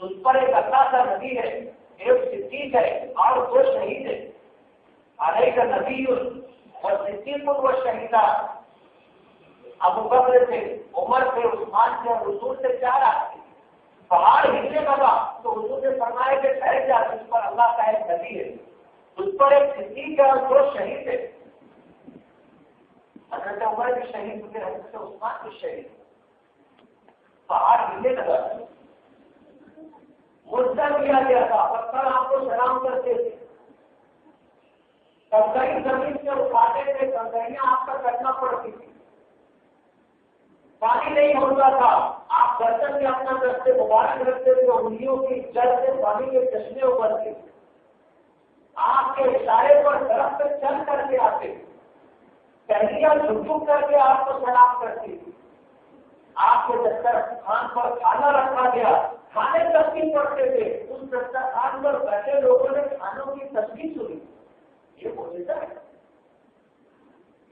اس پر ایک اللہ کا نبی ہے، ایک صدیق ہے اور دو شہید ہے۔ علیہ کا نبی اور صدیق و شہیدہ، ابو بکر سے، عمر سے، عثمان سے اور حضور سے 4 آدمی۔ پہاڑ ہلنے لگا تو حضور نے فرمایا کہ ٹھہر جا، اس پر اللہ کا ایک نبی ہے، اس پر ایک صدیق ہے اور 2 شہید ہے۔ حضرت عمر بھی شہید ہوئے، حضرت عثمان بھی شہید۔ پہاڑ ہلنے لگا، مجھا دیا گیا تھا، پتھر آپ کو سلام کرتے تھے، کنکری زمین سے اٹھاتے تھے، کنکریاں آپ کا کرنا پڑتی تھی، پانی نہیں ہوتا تھا، آپ برتن میں اپنا دستے مبارک رکھتے تھے، انگلیوں کی جڑ سے پانی کے چشمے ابلتے تھے، آپ کے اشارے پر درخت پہ چل کر کے آتے، پہلیاں جھک کر کے آپ کو سلام کرتی تھی، آپ کے دسترخوان پر کھانا رکھا گیا، کھانے تک نہیں پڑتے تھے، اس دسترخوان پر بیٹھے لوگوں نے کھانوں کی تصویر سنی۔ یہ معجزہ ہے،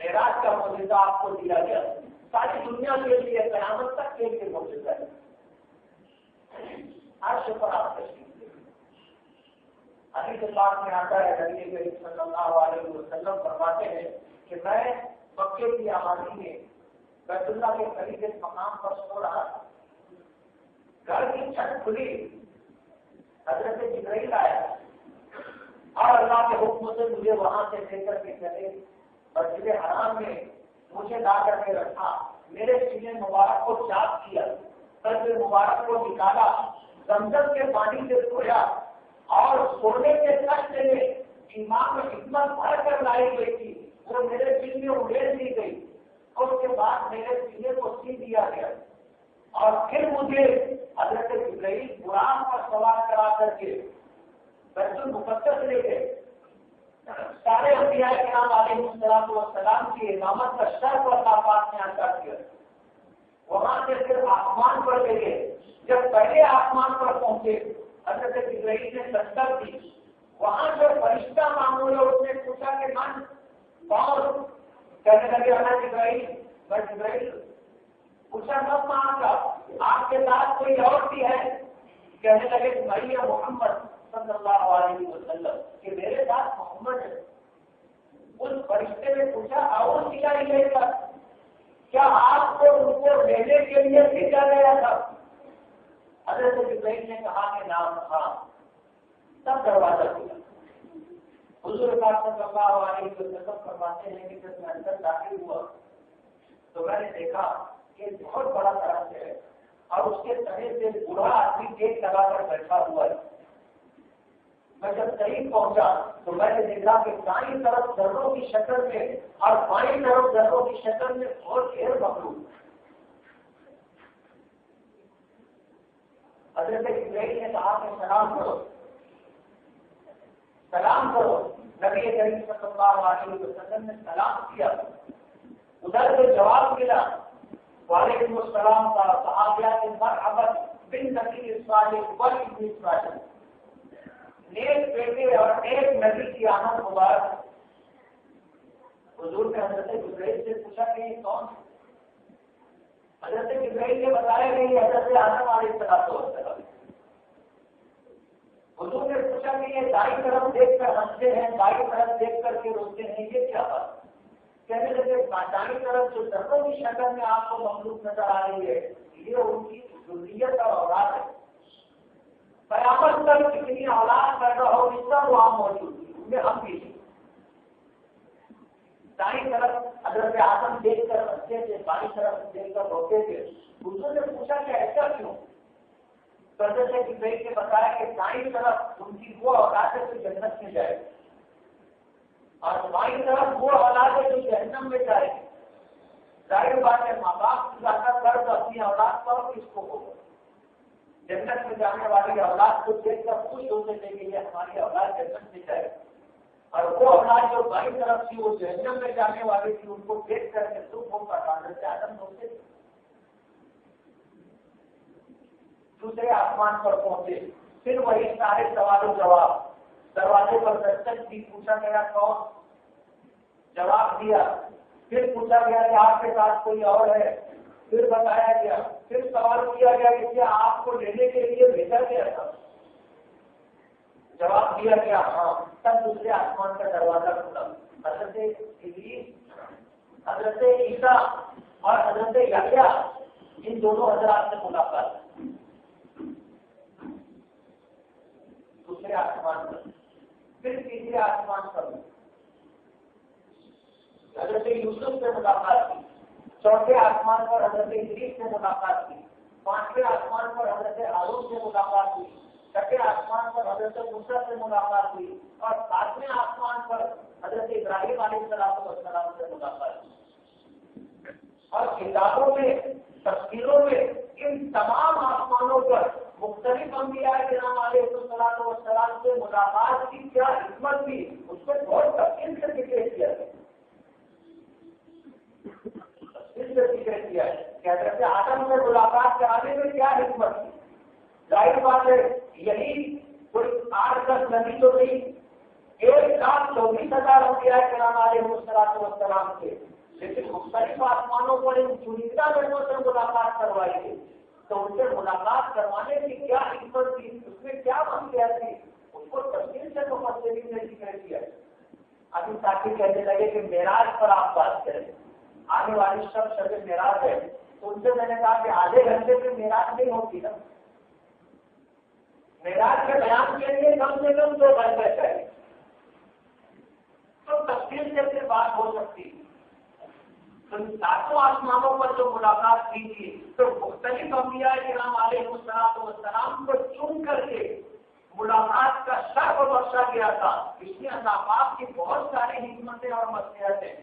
معراج کا معجزہ آپ کو دیا گیا، ساری دنیا کے لیے، قیامت تک کے لیے معجزہ ہے۔ عرش پر آپ تشریف لے، حدیث پاک میں آتا ہے، نبی کریم صلی اللہ علیہ وسلم فرماتے ہیں کہ میں مکے کی آبادی میں بیت اللہ کے قریب ایک مقام پر سو رہا تھا، گھر کی چھت کھلی، حضرت جبرائیل آیا اور اللہ کے حکم سے مجھے وہاں سے لے کر کے چلے، مسجد حرام میں مجھے لا کر کے رکھا، میرے سینے مبارک کو چاک کیا، قلب مبارک کو نکالا، زمزم کے پانی سے دھویا اور سونے کے تخت میں ایمان میں حکمت بھر کر لائی گئی تھی، وہ میرے دل میں اڑیل دی گئی، اور اس کے بعد میرے سینے کو سی دیا گیا، اور پھر مجھے حضرت جبرائیل قرآن پر سوار کرا کر کے بیت المقدس لے گئے، سارے انبیاء کرام علیہ السلام کی امامت کا شرف اللہ پاک نے عطا کیا، وہاں سے پھر آسمان پر لے گئے، جب پہلے آسمان پر پہنچے حضرت جبرائیل نے دستک دی، وہاں جو فرشتہ معمول ہے اس نے پوچھا کہ من کون؟ کہنے لگے ہمیں جبرائیل، میں جبرائیل۔ پوچھا کب وہاں کا، آپ کے ساتھ کوئی اور بھی ہے؟ کہنے لگے بھائی محمد صلی اللہ علیہ وسلم کہ میرے ساتھ محمد ہے۔ اس فرشتے نے پوچھا اور سکھا لے گا، کیا آپ کو ان کو لینے کے لیے بھیجا گیا تھا؟ حضرت جبرائیل نے کہا کہ نام ہاں، تب دروازہ کھلا۔ حضور پاک صلی اللہ علیہ وسلم فرماتے ہیں کہ جب میں اندر داخل ہوا تو میں نے دیکھا کہ بہت بڑا درخت ہے اور اس کے تنے سے بوڑھا آدمی ٹیک لگا کر بیٹھا ہوا ہے۔ میں جب قریب پہنچا تو میں نے دیکھا کہ دائیں طرف ذروں کی شکل میں اور بائیں طرف ذروں کی شکل میں بہت ڈھیر مخلوق۔ حضرت جبرائیل نے کہا کہ سلام کرو، سلام کرو۔ نبی کریم صلی اللہ علیہ وسلم نے سلام کیا، ادھر سے جواب ملا وعلیکم السلام کا، کہا گیا کہ مرحبا بالنبی الصالح والابن الصالح، نیک بیٹے اور نیک نبی کی آمد مبارک۔ حضور نے حضرت جبرائیل سے پوچھا کہ یہ کون ہے؟ حضرت جبرائیل نے بتایا کہ یہ حضرت آدم علیہ السلام۔ حضور نے پوچھا کہ یہ دائیں طرف دیکھ کر ہنستے ہیں، بائیں طرف دیکھ کر کے روتے ہیں، یہ کیا بات؟ کہنے لگے دائیں طرف جو ذروں کی شکل میں آپ کو مخلوق نظر آ رہی ہے یہ ان کی ذریت اور اولاد ہے، قیامت تک کتنی اولاد پیدا ہوگی سب وہاں موجود ہے، ان میں ہم بھی ہیں۔ دائیں طرف حضرت آدم دیکھ کر ہنستے تھے، بائیں طرف دیکھ کر روتے تھے۔ حضور نے پوچھا کہ ایسا کیوں؟ حضرت جبرائیل نے بتایا کہ دائیں طرف ان کی وہ اولاد ہے جو جنت میں جائے گی اور بائیں طرف وہ اولاد ہے جو جہنم میں جائے گی۔ ظاہر بات ہے ماں باپ کی زیادہ درد اپنی اولاد پر کس کو ہوگا؟ جنت میں جانے والی اولاد کو دیکھ کر خوش ہوتے تھے کہ یہ ہماری اولاد جنت میں جائے گی، اور وہ اولاد جو بائیں طرف تھی وہ جہنم میں جانے والی تھی، ان کو دیکھ کر کے دکھ ہوتا تھا۔ حضرت آدم ہوتے تھے۔ دوسرے آسمان پر پہنچے، پھر وہی سارے سوال و جواب، دروازے پر دستک دی، پوچھا گیا کون؟ جواب دیا، پھر پوچھا گیا کہ آپ کے ساتھ کوئی اور ہے؟ پھر بتایا گیا پھر سوال کیا گیا کہ کیا آپ کو لینے کے لیے بھیجا گیا تھا؟ جواب دیا گیا ہاں. تب دوسرے آسمان کا دروازہ کھلا. حضرت ادریس، حضرت عیسیٰ اور حضرت یحییٰ ان دونوں حضرات سے ملاقات دوسرے آسمان پر. پھر تیسرے آسمان پر حضرت یوسف سے ملاقات کی. چوتھے آسمان پر حضرت ادریس سے ملاقات کی. پانچویں آسمان پر حضرت ہارون سے ملاقات ہوئی. چھٹے آسمان پر حضرت موسیٰ سے ملاقات ہوئی. اور ساتویں آسمان پر حضرت ابراہیم علیہ السلام سے ملاقات ہوئی. اور کتابوں میں، تفسیروں میں ان تمام آسمانوں پر مختلف انبیاء کرام علیہ السلام سے ملاقات کی کیا حکمت تھی اس کو بہت تفصیل سے ذکر کیا ہے. کہ حضرت آدم سے ملاقات کرانے میں کیا حکمت تھی. ظاہر بات ہے یہی کوئی 8-10 نبی تو نہیں، 1,24,000 انبیاء کرام علیہ السلام سے، لیکن مختلف آسمانوں پر ان چنندہ لوگوں سے ملاقات کروائی گئی. تو ان سے ملاقات کروانے کی کیا حکمت تھی، اس میں کیا منفیات تھی، اس کو تفصیل سے مفسرین نے ذکر کیا ہے. ابھی ساتھی کہنے لگے کہ معراج پر آپ بات کریں، آنے والی شب معراج ہے. تو ان سے میں نے کہا کہ آدھے گھنٹے میں معراج نہیں ہوتی نا. معراج کے بیان کے لیے کم سے کم 2 گھنٹے چاہیے، تو تفصیل سے پھر بات ہو سکتی. تو ساتوں آسمانوں پر جو ملاقات کی تھی تو مختلف انبیاء کرام علیہ السلام کو چن کر کے ملاقات کا شرف بخشا گیا تھا. اس میں اللہ پاک کی بہت ساری حکمتیں اور مصلحتیں.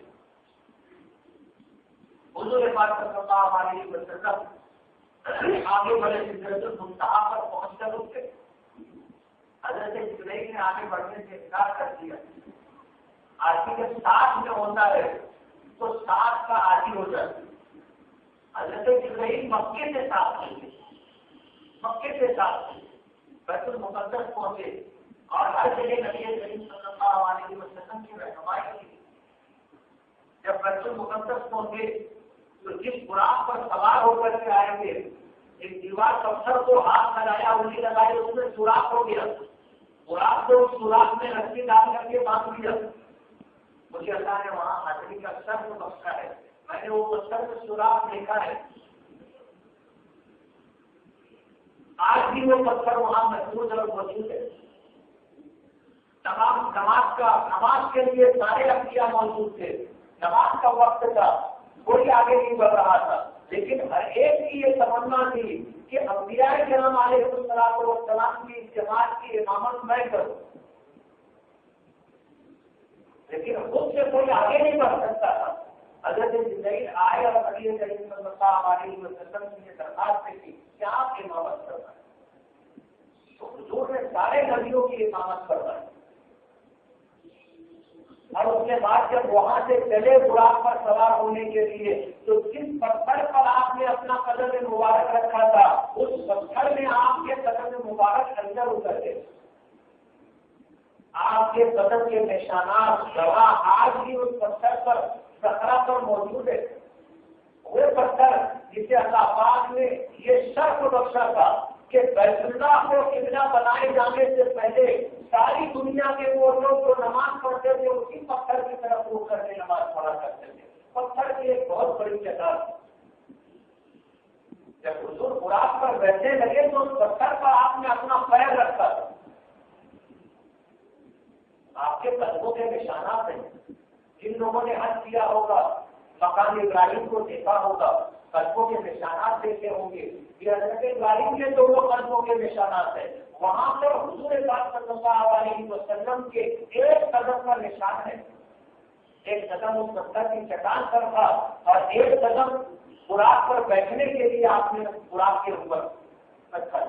حضور پاک صلی اللہ علیہ وسلم آگے بڑے سدرۃ المنتہا پر پہنچ کر رکے. حضرت جبرائیل نے آگے بڑھنے سے انکار کر دیا. آدمی کے ساتھ میں ہوتا ہے تو ساتھ کا عادی ہو جاتا ہے. حضرت جبرائیل مکے سے ساتھ ہوئے، مکے سے ساتھ بیت المقدس پہنچے اور ہر جگہ نبی کریم صلی اللہ علیہ وسلم کی رہنمائی کی. جب بیت المقدس پہنچے تو جس براق پر سوار ہو کر کے آئے گے، ایک دیوار پتھر کو ہاتھ لگایا، انگلی لگائی، اس میں سوراخ ہو گیا. براق کو اس سوراخ میں رسی ڈال کر کے باندھ دیا. مجھے اللہ نے وہاں حاضری کا شرف بخشا ہے. میں نے وہ پتھر میں سوراخ دیکھا ہے. آج بھی وہ پتھر وہاں محفوظ اور موجود ہے. تمام نماز کے لیے سارے انبیاء موجود تھے. نماز کا وقت تھا، کوئی آگے نہیں بڑھ رہا تھا، لیکن ہر ایک کی یہ تمنا تھی کہ انبیاء کرام علیہ السلام کی جماعت کی امامت میں کروں. لیکن خود سے کوئی آگے نہیں بڑھ سکتا تھا. حضرت جبرائیل آئے اور نبی کریم صلی اللہ علیہ وسلم کی یہ درخواست کی کہ آپ امامت کروائیں. تو حضور نے سارے نبیوں کی امامت کروائی. اور اس کے بعد جب وہاں سے چلے براق پر سوار ہونے کے لیے تو جس پتھر پر آپ نے اپنا قدم مبارک رکھا تھا اس پتھر میں آپ کے قدم مبارک اندر اتر گئے. آپ کے قدم کے نشانات گواہ آج بھی اس پتھر پر صخرہ پر موجود ہے. وہ پتھر جسے اللہ پاک نے یہ شرف بخشا تھا کہ بیت اللہ کو قبلہ بنائے جانے سے پہلے ساری دنیا کے وہ لوگ جو نماز پڑھتے تھے اسی پتھر کی طرف رخ کر کے نماز پڑھا کرتے تھے. پتھر کی ایک بہت بڑی تعداد. جب حضور براق پر بیٹھنے لگے تو اس پتھر پر آپ نے اپنا پیر رکھا تھا. آپ کے قدموں کے نشانات ہیں. جن لوگوں نے حج کیا ہوگا، مقام ابراہیم کو دیکھا ہوگا، قدموں کے نشانات دیکھے ہوں گے. یہ حضرت ابراہیم کے دونوں قدموں کے نشانات ہیں. وہاں پر حضور پاک صلی اللہ علیہ وسلم کے ایک قدم کا نشان ہے. ایک قدم اس پتھر کی چٹان پر تھا اور ایک قدم براق پر بیٹھنے کے لیے آپ نے براق کے اوپر رکھا.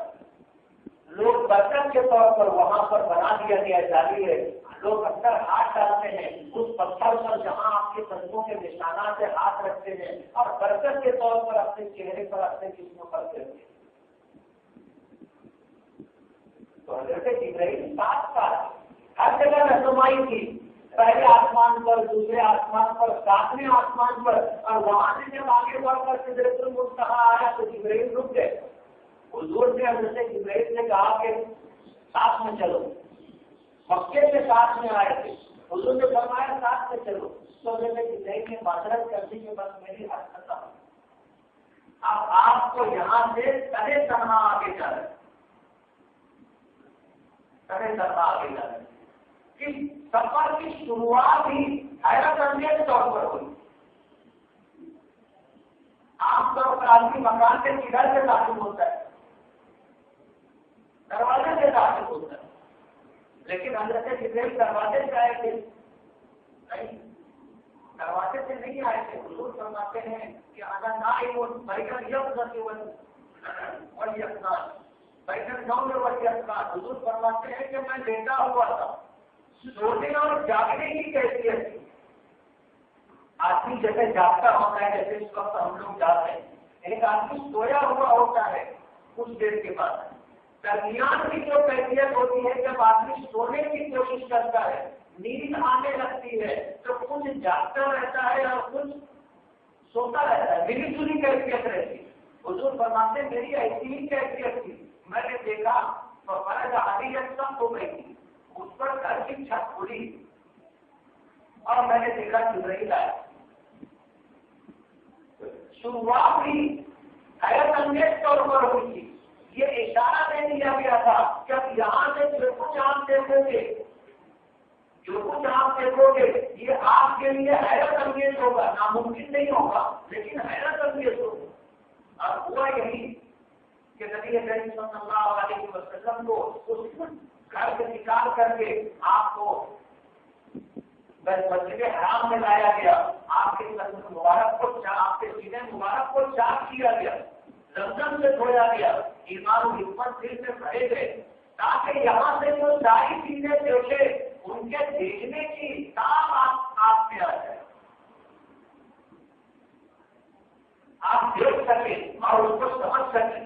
لوگ برکت کے طور پر وہاں پر بنا دیا گیا جاری ہے. لوگ اکثر ہاتھ ڈالتے ہیں اس پتھر پر جہاں آپ کے قدموں کے نشانات سے ہاتھ رکھتے ہیں اور برکت کے طور پر اپنے چہرے پر اپنے جسموں پر کرتے ہیں. تو حضرت جبرائیل ساتھ ساتھ ہر جگہ رہنمائی تھی. پہلے آسمان پر، دوسرے آسمان پر، ساتویں آسمان پر، اور وہاں سے جب آگے بڑھ کر سدرۃ المنتہا آیا تو جبرائیل رک گئے. حضور نے حضرت جبرائیل سے کہا کہ ساتھ میں چلو. مکے سے ساتھ میں آئے تھے، حضور نے فرمایا ساتھ میں چلو. تو حضرت جبرائیل نے معذرت کر دی کہ بس میری حد ختم، اب آپ کو یہاں سے تنے تنہا آگے جا رہے، تنے تنہا آگے جا رہے. سفر کی شروعات ہی حیرت انگیز طور پر ہوئی. عام طور پر آدمی مکان سے کدھر سے داخل ہوتا ہے؟ دروازے سے داخل ہوتا ہے. لیکن حضرت جبرائیل دروازے سے آئے تھے؟ نہیں، دروازے سے نہیں آئے تھے. حضور فرماتے ہیں کہ انا نائم بیٹھن یقظۃ والیقظۃ، بیٹھن نوم والیقظۃ. حضور فرماتے ہیں کہ میں لیٹا ہوا تھا، سونے اور جاگنے کی کیفیت تھی. آدمی جیسے جاگتا ہوتا ہے، جیسے اس وقت ہم لوگ جاتے ہیں، ایک آدمی سویا ہوا ہوتا ہے کچھ دیر کے بعد. درمیان کی جو کیفیت ہوتی ہے جب آدمی سونے کی کوشش کرتا ہے، نیند آنے لگتی ہے، تو کچھ جاگتا رہتا ہے اور کچھ سوتا رہتا ہے، ملی جلی کیفیت رہتی ہے. حضور فرماتے ہیں میری ایسی ہی کیفیت تھی. میں نے دیکھا تو فرض عالیت سب ہو گئی تھی، اس پر گھر کی چھت کھلی اور میں نے دیکھا جبرائیل آیا. شروعات بھی حیرت انگیز طور پر ہوئی تھی. یہ اشارہ دے دیا گیا تھا کہ اب یہاں سے جو کچھ آپ دیکھو گے، جو کچھ آپ دیکھو گے یہ آپ کے لیے حیرت انگیز ہوگا. ناممکن نہیں ہوگا لیکن حیرت انگیز ہوگا. اور ہوا یہی کہ نبی کریم صلی اللہ علیہ وسلم کو اس گھر سے نکال کر کے آپ کو مسجد حرام میں لایا گیا. آپ کے مبارک کو، آپ کے سینے مبارک کو چاک کیا گیا، زمزم سے دھویا گیا، ایمان و حکمت دل میں بھرے گئے تاکہ یہاں سے جو ساری چیزیں دیکھے ان کے دیکھنے کی تاب آپ میں آ جائے، آپ دیکھ سکیں اور اس کو سمجھ سکیں.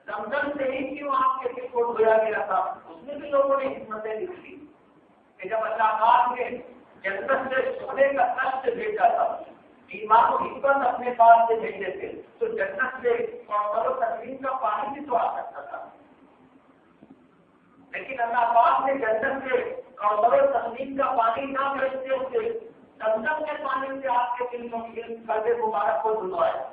زمزم سے ہی کیوں آپ کے دل کو دھویا گیا تھا؟ اس میں بھی لوگوں نے حکمتیں لکھی کہ جب اللہ پاک نے جنت سے سونے کا کشت بھیجا تھا، ایمان و حکمت اپنے پاس سے بھیجے تھے، تو جنت سے اور تسلیم کا پانی بھی تو آ سکتا تھا. لیکن اللہ پاک نے جنت سے اور تسلیم کا پانی نہ بھیجتے ہوئے زمزم کے پانی سے آپ کے دل قلب مبارک کو دھلوایا.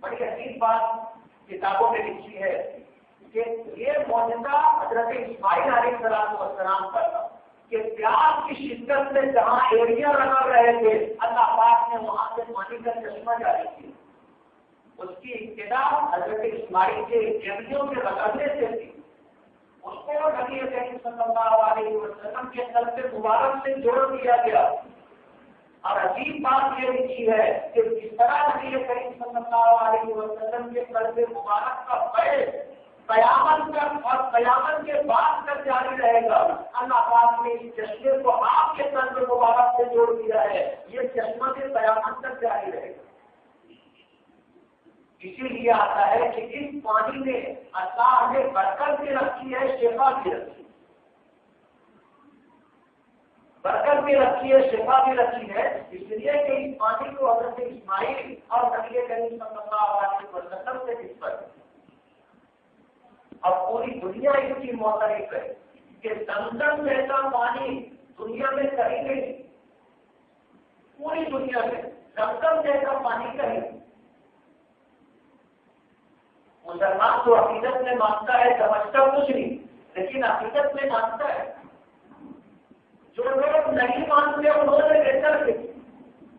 بڑی عجیب بات کتابوں میں لکھی ہے کہ یہ معجزہ حضرت اسماعیل علیہ السلام پر تھا کہ پیاز کی شدت سے جہاں ایڑیاں لگا رہے تھے اللہ پاک نے وہاں سے پانی کا چشمہ جاری کیا. اس کی ابتدا حضرت اسماعیل کے ایڑیوں کے رگڑنے سے تھی. اس کو نبی کریم صلی اللہ علیہ وسلم کے قلب مبارک سے جوڑ دیا گیا. اور عجیب بات یہ لکھی ہے کہ جس طرح نبی کریم صلی اللہ علیہ وسلم کے قلب مبارک کا فیض قیامت تک اور قیامت کے بعد تک جاری رہے گا، اللہ پاک نے اس چشمے کو آپ کے قلب مبارک سے جوڑ دیا ہے. یہ چشمہ کے قیامت تک جاری رہے گا. اسی لیے آتا ہے کہ اس پانی میں اللہ نے برکت بھی رکھی ہے، شفا بھی رکھی ہے. برکت بھی رکھی ہے، شفا بھی رکھی ہے، اس لیے کہ اس پانی کو حضرت اسماعیل اور نبی کریم صلی اللہ علیہ وسلم سے نسبت ہے. اب پوری دنیا اس کی معترف ہے کہ زمزم جیسا پانی دنیا میں کہیں نہیں. پوری دنیا میں زمزم جیسا پانی کہیں. مسلمان تو عقیدت میں مانتا ہے، سمجھتا کچھ نہیں، لیکن عقیدت میں مانتا ہے. جو لوگ نہیں مانتے انہوں نے بہتر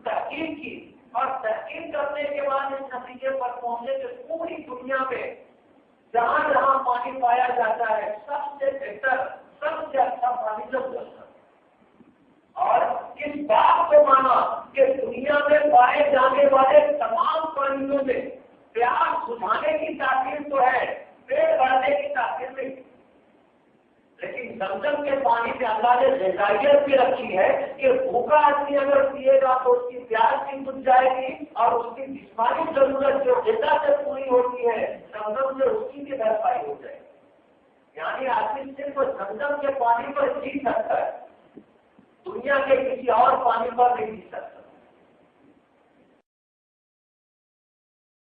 تحقیق کی اور تحقیق کرنے کے بعد اس نتیجے پر پہنچے کہ پوری دنیا میں جہاں جہاں پانی پایا جاتا ہے سب سے بہتر، سب سے اچھا پانی زمزم ہے. اور اس بات کو مانا کہ دنیا میں پائے جانے والے تمام پانیوں میں پیاس بجھانے کی تاثیر تو ہے، پیٹ بھرنے کی تاثیر نہیں. لیکن زمزم کے پانی میں اللہ نے غذائیت بھی رکھی ہے کہ بھوکا آدمی اگر پیے گا تو اس کی پیاس بھی بجھ جائے گی اور اس کی جسمانی ضرورت جو غذا سے پوری ہوتی ہے زمزم سے اس کی بھی بھرپائی ہو جائے گی. یعنی آدمی صرف زمزم کے پانی پر جی سکتا ہے، دنیا کے کسی اور پانی پر نہیں جی سکتا۔